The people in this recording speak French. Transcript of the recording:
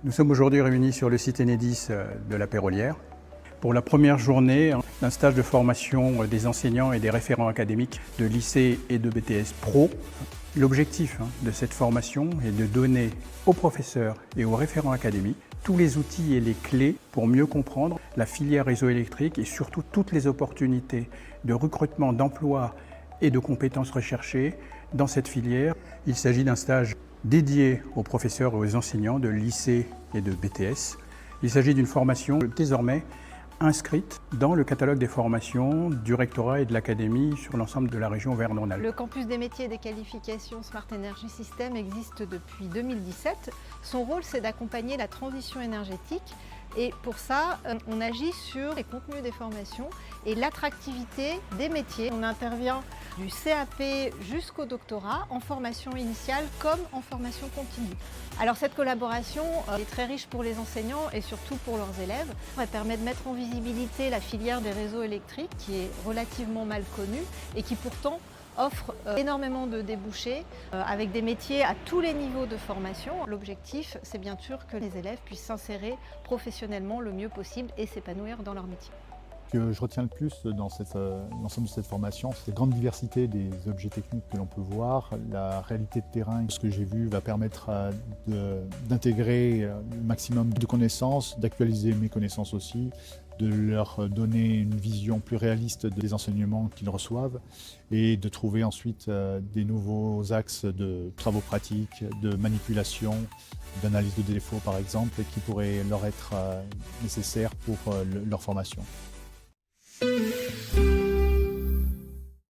Nous sommes aujourd'hui réunis sur le site Enedis de la Pérolière pour la première journée d'un stage de formation des enseignants et des référents académiques de lycée et de BTS Pro. L'objectif de cette formation est de donner aux professeurs et aux référents académiques tous les outils et les clés pour mieux comprendre la filière réseau électrique et surtout toutes les opportunités de recrutement d'emplois et de compétences recherchées dans cette filière. Il s'agit d'un stage dédié aux professeurs et aux enseignants de lycée et de BTS. Il s'agit d'une formation désormais inscrite dans le catalogue des formations du rectorat et de l'académie sur l'ensemble de la région Auvergne-Rhône-Alpes. Le campus des métiers et des qualifications Smart Energy System existe depuis 2017. Son rôle, c'est d'accompagner la transition énergétique. Et pour ça, on agit sur les contenus des formations et l'attractivité des métiers. On intervient du CAP jusqu'au doctorat, en formation initiale comme en formation continue. Alors cette collaboration est très riche pour les enseignants et surtout pour leurs élèves. Elle permet de mettre en visibilité la filière des réseaux électriques qui est relativement mal connue et qui pourtant offre énormément de débouchés avec des métiers à tous les niveaux de formation. L'objectif, c'est bien sûr que les élèves puissent s'insérer professionnellement le mieux possible et s'épanouir dans leur métier. Ce que je retiens le plus dans l'ensemble de cette formation, c'est la grande diversité des objets techniques que l'on peut voir. La réalité de terrain, ce que j'ai vu va permettre d'intégrer le maximum de connaissances, d'actualiser mes connaissances aussi, de leur donner une vision plus réaliste des enseignements qu'ils reçoivent et de trouver ensuite des nouveaux axes de travaux pratiques, de manipulation, d'analyse de défauts par exemple, qui pourraient leur être nécessaires pour leur formation.